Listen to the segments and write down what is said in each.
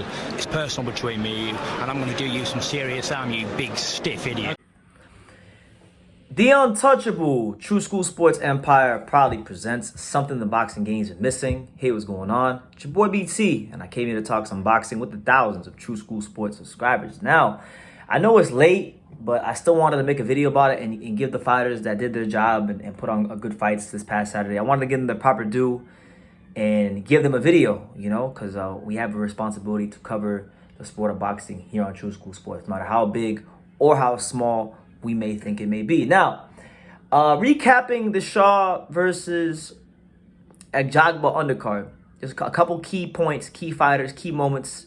football. It's personal between me and you, and I'm going to do you some serious harm, you big stiff idiot. The untouchable True School Sports Empire proudly presents something the boxing games are missing. Hey, what's going on? It's your boy BT, and I came here to talk some boxing with the thousands of True School Sports subscribers. Now, I know it's late, but I still wanted to make a video about it and give the fighters that did their job and put on a good fights this past Saturday. I wanted to give them the proper due and give them a video, you know, because we have a responsibility to cover the sport of boxing here on True School Sports, no matter how big or how small we may think it may be. Now, recapping the Shaw versus Ajagba undercard. Just a couple key points, key fighters, key moments,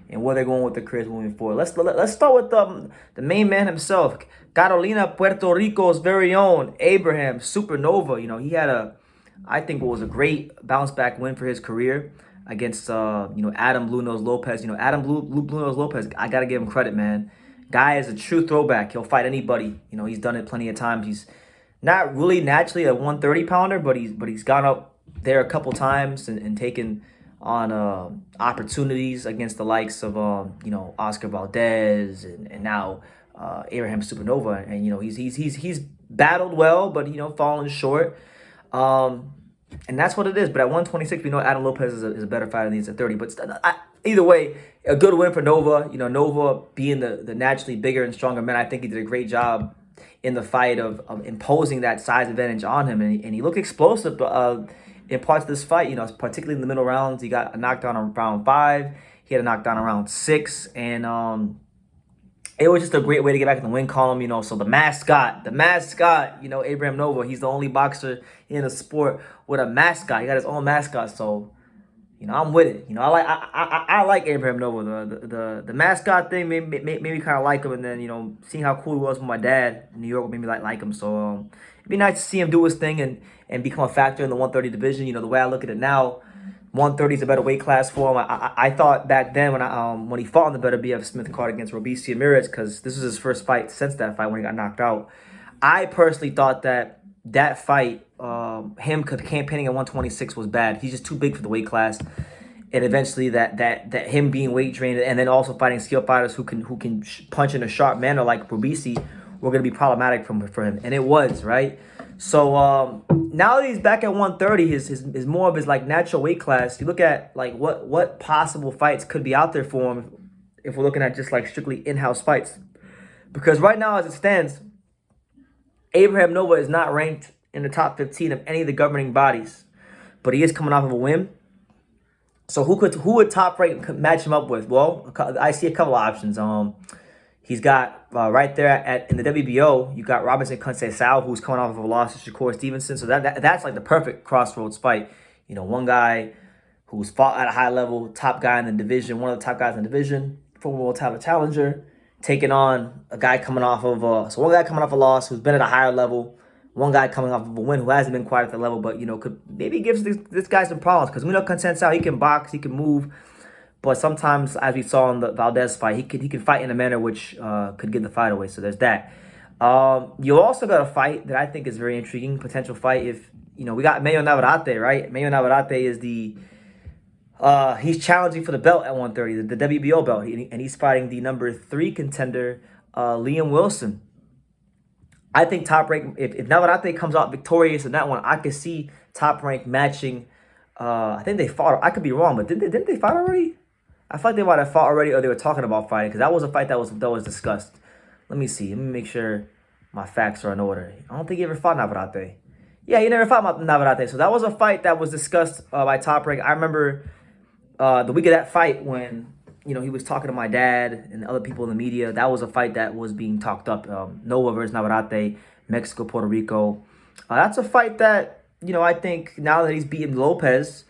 and where they're going with their careers moving forward. Let's start with the main man himself, Carolina, Puerto Rico's very own Abraham Supernova. You know, he had I think what was a great bounce back win for his career against Adam Lopez. You know, Adam Lopez, I gotta give him credit, man. Guy is a true throwback. He'll fight anybody. You know, he's done it plenty of times. He's not really naturally a 130 pounder, but he's gone up there a couple times and taken on opportunities against the likes of Oscar Valdez and now Abraham Supernova. And you know, he's battled well, but fallen short. And that's what it is. But at 126, we know Adam Lopez is a better fighter than he's at 30. But either way, a good win for Nova. You know, Nova being the naturally bigger and stronger man, I think he did a great job in the fight of imposing that size advantage on him. And he looked explosive in parts of this fight. You know, particularly in the middle rounds. He got a knockdown on round 5. He had a knockdown on round 6. And it was just a great way to get back in the win column, you know. So the mascot, Abraham Nova, he's the only boxer in the sport with a mascot. He got his own mascot, so I'm with it. You know, I like Abraham Nova. The mascot thing made me kind of like him, and then seeing how cool he was with my dad in New York made me like him. So it'd be nice to see him do his thing and become a factor in the 130 division. You know, the way I look at it now, 130 is a better weight class for him. I thought back then when he fought in the better BF Smith card against Ramirez, because this was his first fight since that fight when he got knocked out. I personally thought that fight, him campaigning at 126 was bad. He's just too big for the weight class, and eventually that him being weight trained and then also fighting skill fighters who can punch in a sharp manner like Robisi were going to be problematic for him, and it was, right. So now that he's back at 130, his more of his natural weight class. You look at what possible fights could be out there for him if we're looking at just strictly in-house fights, because right now as it stands, Abraham Nova is not ranked in the top 15 of any of the governing bodies, but he is coming off of a win. So who would top rank match him up with? Well, I see a couple of options. He's got right there in the WBO, you got Robinson Conceição, who's coming off of a loss to Shakur Stevenson. So that's like the perfect crossroads fight. You know, one guy who's fought at a high level, top guy in the division, one of the top guys in the division, former world title challenger, taking on a guy coming off of one guy coming off a loss who's been at a higher level, one guy coming off of a win who hasn't been quite at the level, but could maybe gives this guy some problems, because we know Conceição, he can box, he can move. But sometimes, as we saw in the Valdez fight, he can fight in a manner which could give the fight away. So there's that. You also got a fight that I think is very intriguing, potential fight. If we got Emmanuel Nova Donte, right? Emmanuel Nova Donte is he's challenging for the belt at 130, the WBO belt, and he's fighting the number 3 contender, Liam Wilson. I think Top Rank, if Nova Donte comes out victorious in that one, I could see Top Rank matching. I think they fought. I could be wrong, but didn't they fight already? I feel like they might have fought already, or they were talking about fighting, because that was a fight that was discussed. Let me see. Let me make sure my facts are in order. I don't think he ever fought Nova Donte. Yeah, he never fought Nova Donte. So that was a fight that was discussed by Top Rank. I remember the week of that fight when he was talking to my dad and other people in the media. That was a fight that was being talked up. Nova versus Nova Donte, Mexico, Puerto Rico. That's a fight that I think now that he's beaten Lopez.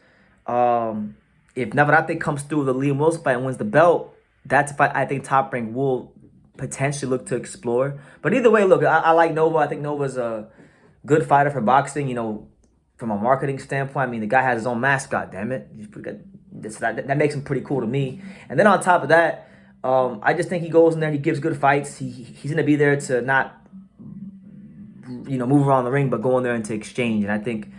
If Nova Donte comes through the Liam Wilson fight and wins the belt, that's a fight I think Top Rank will potentially look to explore. But either way, look, I like Nova. I think Nova's a good fighter for boxing, from a marketing standpoint. I mean, the guy has his own mascot, damn it. He's pretty good. That makes him pretty cool to me. And then on top of that, I just think he goes in there, he gives good fights. He's going to be there to not, move around the ring, but go in there and to exchange. And I think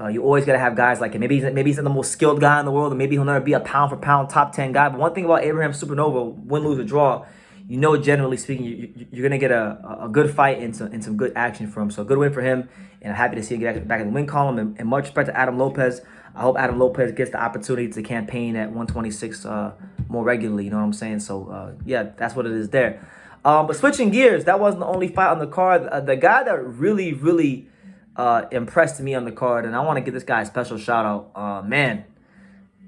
You always got to have guys like him. Maybe he's not the most skilled guy in the world, and maybe he'll never be a pound-for-pound top 10 guy. But one thing about Abraham Supernova, win, lose, or draw, you know, generally speaking, you're going to get a good fight and some good action from him. So good win for him, and I'm happy to see him get back in the win column. And much respect to Adam Lopez. I hope Adam Lopez gets the opportunity to campaign at 126 more regularly. You know what I'm saying? So, yeah, that's what it is there. But switching gears, that wasn't the only fight on the card. The guy that really, really impressed me on the card, and I want to give this guy a special shout out. Man,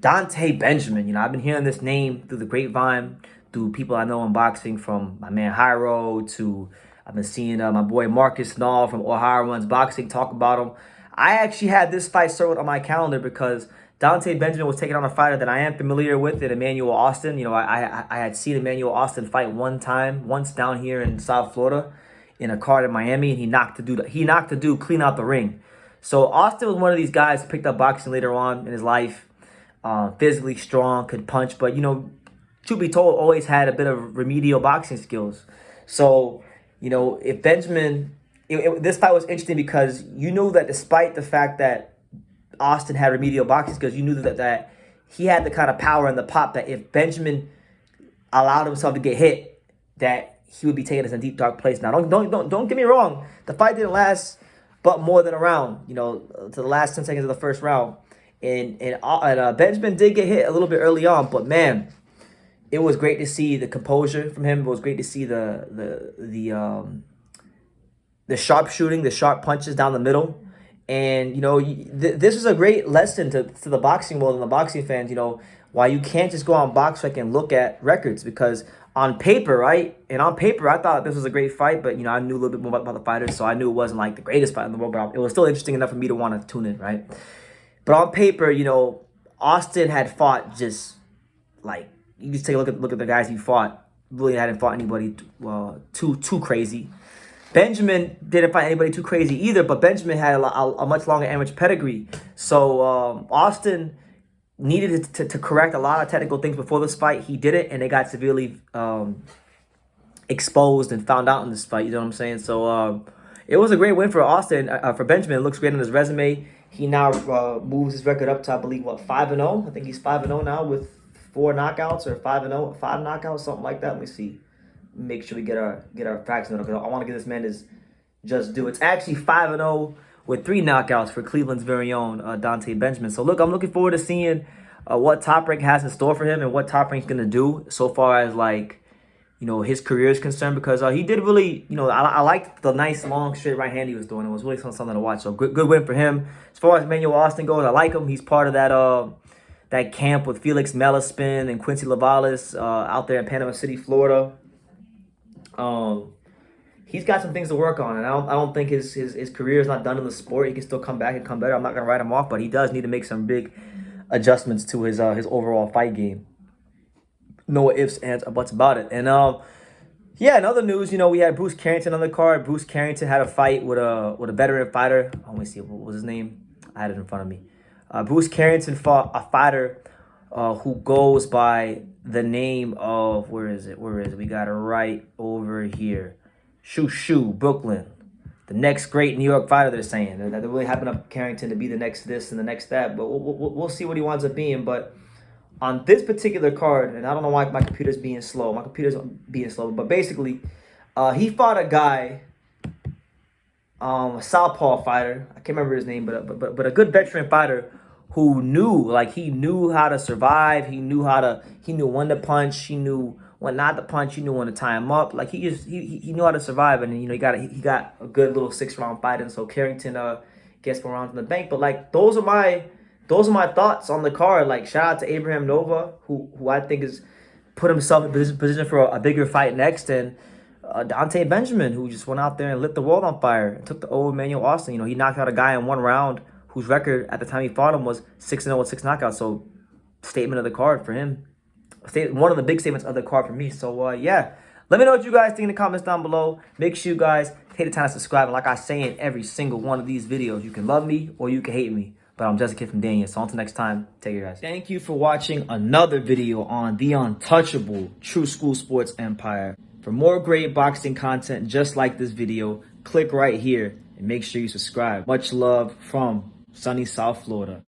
Dante Benjamin. You know, I've been hearing this name through the grapevine, through people I know in boxing, from my man Hyro to I've been seeing my boy Marcus Nall from Ohio Runs Boxing talk about him. I actually had this fight circled on my calendar because Dante Benjamin was taking on a fighter that I am familiar with in Emmanuel Austin. You know, I had seen Emmanuel Austin fight once down here in South Florida in a card in Miami, and he knocked the dude clean out the ring. So Austin was one of these guys who picked up boxing later on in his life, physically strong, could punch, but, you know, truth be told, always had a bit of remedial boxing skills. So, you know, if Benjamin, this fight was interesting because you knew that despite the fact that Austin had remedial boxing skills, you knew that he had the kind of power and the pop that if Benjamin allowed himself to get hit, that he would be taken as a deep dark place. Now, don't get me wrong. The fight didn't last but more than a round. You know, to the last 10 seconds of the first round, and Benjamin did get hit a little bit early on, but man, it was great to see the composure from him. It was great to see the sharp shooting, the sharp punches down the middle. And, you know, this is a great lesson to the boxing world and the boxing fans, you know, why you can't just go on BoxRec and look at records. Because on paper, right? And on paper, I thought this was a great fight. But, you know, I knew a little bit more about the fighters. So I knew it wasn't like the greatest fight in the world. But it was still interesting enough for me to want to tune in, right? But on paper, you know, Austin had fought just like, you just take a look at the guys he fought. Really hadn't fought anybody too crazy. Benjamin didn't fight anybody too crazy either, but Benjamin had a much longer amateur pedigree. So Austin needed to correct a lot of technical things before this fight. He did it, and they got severely exposed and found out in this fight. You know what I'm saying? So it was a great win for Austin. For Benjamin, it looks great on his resume. He now moves his record up to, I believe, 5-0. I think he's 5-0 now with 4 knockouts, or 5-0, 5 knockouts, something like that. Let me see. Make sure we get our facts in order, because I want to give this man his just due. It's actually 5-0 with 3 knockouts for Cleveland's very own Dante Benjamin. So look, I'm looking forward to seeing what Top Rank has in store for him and what Top Rank's gonna do so far as, like, you know, his career is concerned, because he did really, you know, I liked the nice long straight right hand he was doing. It was really something to watch. So good win for him. As far as Emmanuel Austin goes, I like him. He's part of that camp with Felix Melaspin and Quincy Lavalis out there in Panama City, Florida. He's got some things to work on, and I don't think his career is not done in the sport. He can still come back and come better. I'm not gonna write him off, but he does need to make some big adjustments to his overall fight game. No ifs, ands, or buts about it. And yeah, in other news, you know, we had Bruce Carrington on the card. Bruce Carrington had a fight with a veteran fighter. Let me see, what was his name? I had it in front of me. Bruce Carrington fought a fighter who goes by the name of, where is it? We got it right over here. Shoo, Brooklyn. The next great New York fighter, they're saying. They're really hyping up Carrington to be the next this and the next that. But we'll see what he winds up being. But on this particular card, and I don't know why my computer's being slow. But basically, he fought a guy, a southpaw fighter. I can't remember his name, but a good veteran fighter who knew how to survive. He knew when to punch. He knew when not to punch. He knew when to tie him up. Like, he knew how to survive. And, you know, he got a good little 6-round fight. And so Carrington gets 4 rounds in the bank. But, like, those are my thoughts on the card. Like, shout out to Abraham Nova, who I think has put himself in position for a bigger fight next, and Dante Benjamin, who just went out there and lit the world on fire and took the old Emmanuel Austin. You know, he knocked out a guy in 1 round whose record at the time he fought him was 6-0 with 6 knockouts. So, statement of the card for him. One of the big statements of the card for me. So, yeah. Let me know what you guys think in the comments down below. Make sure you guys take the time to subscribe. And like I say in every single one of these videos, you can love me or you can hate me. But I'm just a kid from Daniel. So until next time, take care, guys. Thank you for watching another video on the untouchable True School Sports Empire. For more great boxing content just like this video, click right here and make sure you subscribe. Much love from sunny South Florida.